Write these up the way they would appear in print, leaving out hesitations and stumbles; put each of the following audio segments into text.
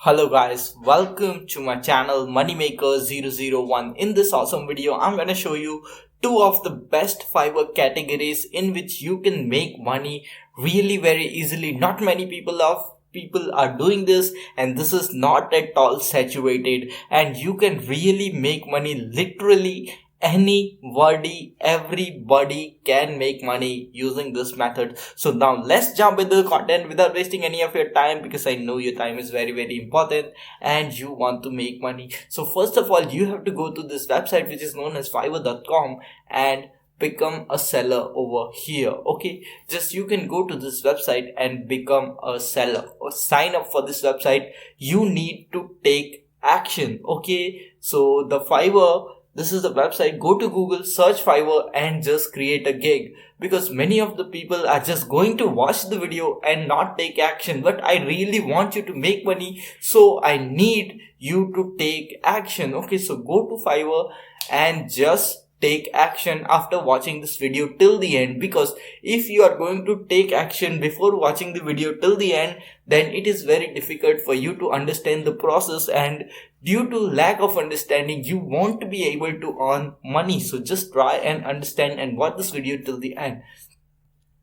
Hello guys, welcome to my channel Moneymaker001. In this awesome video, I'm gonna show you two of the best Fiverr categories in which you can make money really very easily. Not many people are doing this, and this is not at all saturated, and you can really make money literally. Everybody can make money using this method. So now let's jump into the content without wasting any of your time, because I know your time is very very important and you want to make money. So first of all, you have to go to this website which is known as fiverr.com and become a seller over here. Okay, just you can go to this website and become a seller or sign up for this website. You need to take action. Okay, so this is the website. Go to Google, search Fiverr and just create a gig, because many of the people are just going to watch the video and not take action. But I really want you to make money, so I need you to take action. Okay, so go to Fiverr and just take action after watching this video till the end, because if you are going to take action before watching the video till the end, then it is very difficult for you to understand the process, and due to lack of understanding you won't be able to earn money. So just try and understand and watch this video till the end.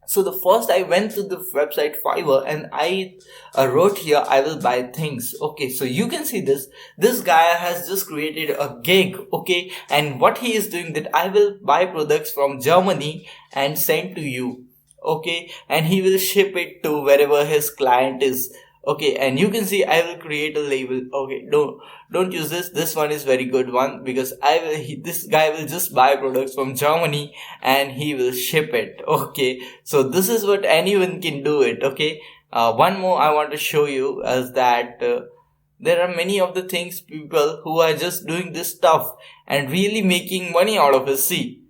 So the first I went to the website Fiverr and I wrote here I will buy things. Okay, so you can see this guy has just created a gig. Okay, and what he is doing, that I will buy products from Germany and send to you. Okay, and he will ship it to wherever his client is. Okay, and you can see I will create a label. Okay, don't use this one is very good one, because this guy will just buy products from Germany and he will ship it. Okay, so this is what anyone can do it. Okay, one more I want to show you is that there are many of the things people who are just doing this stuff and really making money out of it. See,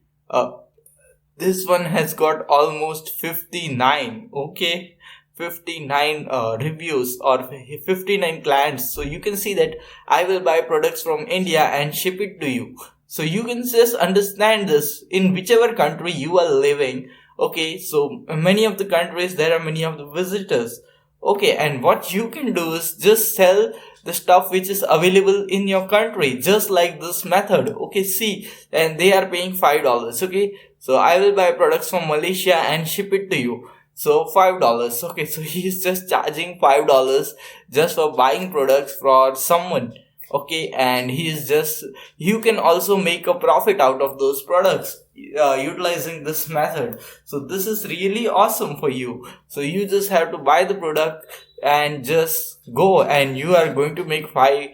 this one has got almost 59. Okay, 59 reviews or 59 clients. So you can see that I will buy products from India and ship it to you. So you can just understand this in whichever country you are living. Okay, so many of the countries there are many of the visitors. Okay, and what you can do is just sell the stuff which is available in your country, just like this method. Okay, see, and they are paying $5. Okay, so I will buy products from Malaysia and ship it to you. So $5. Okay, so he is just charging $5 just for buying products for someone. Okay, and you can also make a profit out of those products utilizing this method. So this is really awesome for you. So you just have to buy the product and just go, and you are going to make $5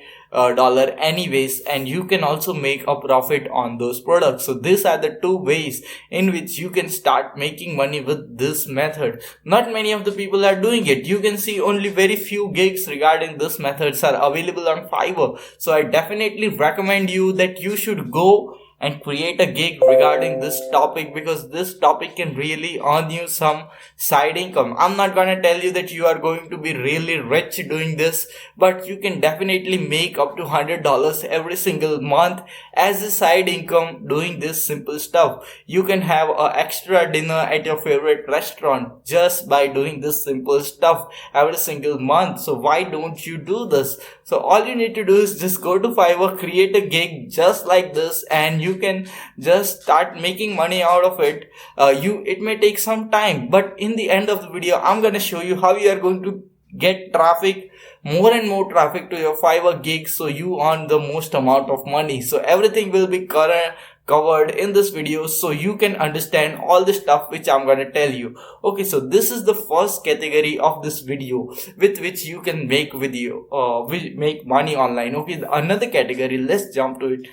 anyways, and you can also make a profit on those products. So these are the two ways in which you can start making money with this method. Not many of the people are doing it. You can see only very few gigs regarding this methods are available on Fiverr. So I definitely recommend you that you should go and create a gig regarding this topic, because this topic can really earn you some side income. I'm not gonna tell you that you are going to be really rich doing this, but you can definitely make up to $100 every single month as a side income doing this simple stuff. You can have an extra dinner at your favorite restaurant just by doing this simple stuff every single month. So why don't you do this? So all you need to do is just go to Fiverr, create a gig just like this, and you can just start making money out of it. It may take some time, but in the end of the video, I'm gonna show you how you are going to get traffic, more and more traffic to your Fiverr gig, so you earn the most amount of money. So everything will be covered in this video, so you can understand all the stuff which I'm gonna tell you. Okay, so this is the first category of this video with which you can make make money online. Okay, another category, let's jump to it,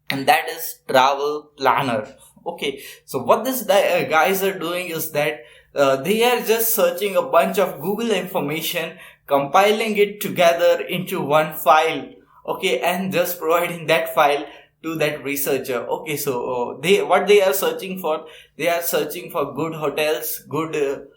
and that is travel planner. Okay, so what this guys are doing is that they are just searching a bunch of Google information, compiling it together into one file. Okay, and just providing that file to that researcher. Okay, so what they are searching for, they are searching for good hotels, good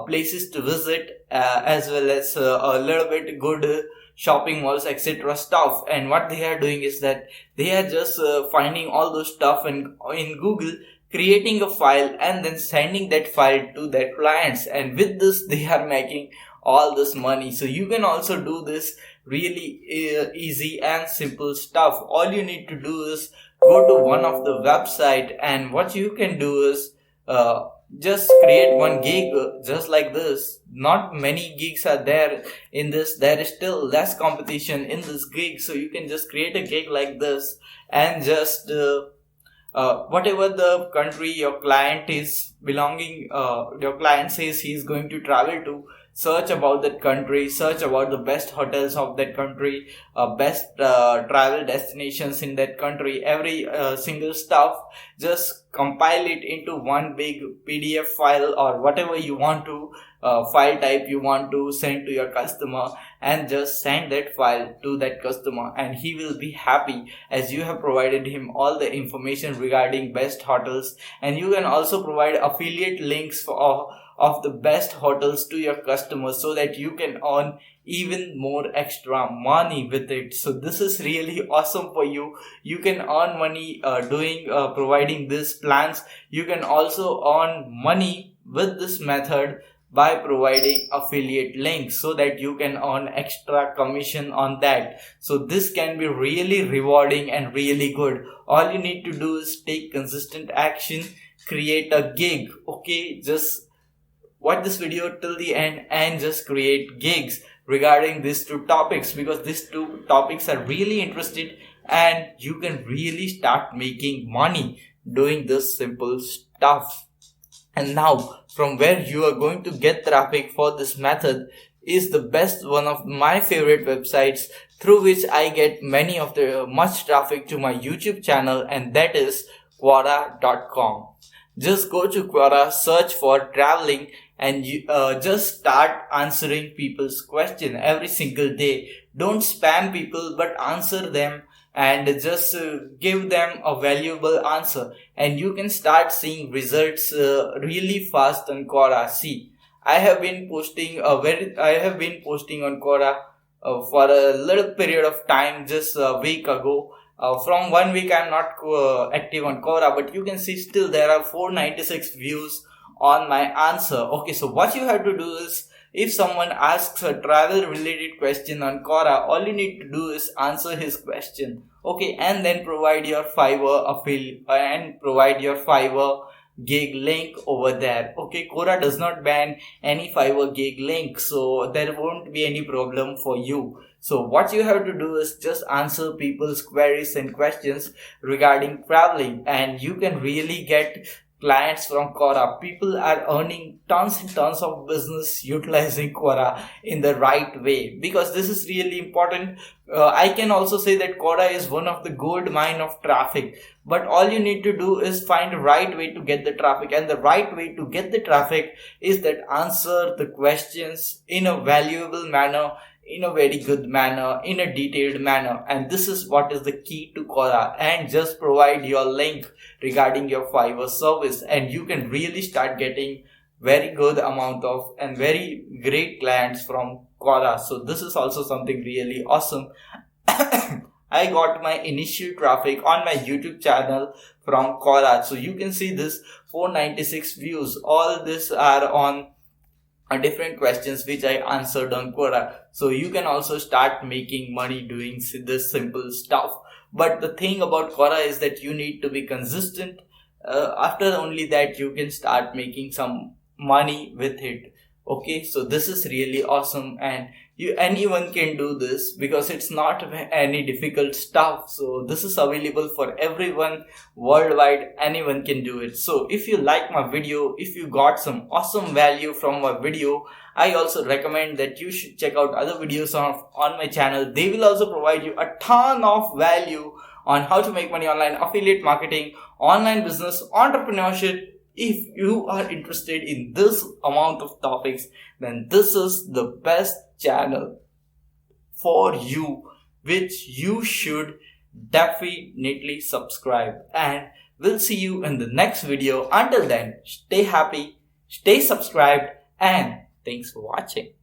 places to visit, as well as a little bit good shopping malls, etc. stuff. And what they are doing is that they are just finding all those stuff in Google, creating a file and then sending that file to their clients, and with this they are making all this money. So you can also do this really easy and simple stuff. All you need to do is go to one of the website, and what you can do is just create one gig just like this. Not many gigs are there in this. There is still less competition in this gig, so you can just create a gig like this and just whatever the country your client is belonging, your client says he is going to travel to, search about that country, search about the best hotels of that country, best travel destinations in that country, every single stuff. Just compile it into one big PDF file or whatever you want to, file type you want to send to your customer, and just send that file to that customer, and he will be happy as you have provided him all the information regarding best hotels. And you can also provide affiliate links of the best hotels to your customers, so that you can earn even more extra money with it. So this is really awesome for you. You can earn money doing providing these plans. You can also earn money with this method by providing affiliate links, so that you can earn extra commission on that. So this can be really rewarding and really good. All you need to do is take consistent action, create a gig. Okay, just watch this video till the end and just create gigs regarding these two topics, because these two topics are really interesting, and you can really start making money doing this simple stuff. And now, from where you are going to get traffic for this method is the best one of my favorite websites through which I get many of the much traffic to my YouTube channel, and that is Quora.com. Just go to Quora, search for traveling, and you just start answering people's question every single day. Don't spam people, but answer them, and just give them a valuable answer, and you can start seeing results really fast on Quora. See, I have been posting on Quora for a little period of time, just a week ago. From 1 week I'm not active on Quora, but you can see still there are 496 views on my answer. Okay, so what you have to do is, if someone asks a travel related question on Quora, all you need to do is answer his question. Okay, and then provide your Fiverr gig link over there. Okay, Quora does not ban any Fiverr gig link, so there won't be any problem for you. So what you have to do is just answer people's queries and questions regarding traveling, and you can really get clients from Quora. People are earning tons and tons of business utilizing Quora in the right way, because this is really important. I can also say that Quora is one of the gold mine of traffic, but all you need to do is find the right way to get the traffic, and the right way to get the traffic is that answer the questions in a valuable manner, in a very good manner, in a detailed manner. And this is what is the key to Quora. And just provide your link regarding your Fiverr service, and you can really start getting very good amount of and very great clients from Quora. So this is also something really awesome. I got my initial traffic on my YouTube channel from Quora. So you can see this 496 views. All this are on different questions which I answered on Quora. So you can also start making money doing this simple stuff. But the thing about Quora is that you need to be consistent. After only that you can start making some money with it. Okay, so this is really awesome, and anyone can do this because it's not any difficult stuff. So this is available for everyone worldwide. Anyone can do it. So if you like my video, if you got some awesome value from my video, I also recommend that you should check out other videos on my channel. They will also provide you a ton of value on how to make money online, affiliate marketing, online business, entrepreneurship. If you are interested in this amount of topics, then this is the best channel for you, which you should definitely subscribe. And we'll see you in the next video. Until then, stay happy, stay subscribed, and thanks for watching.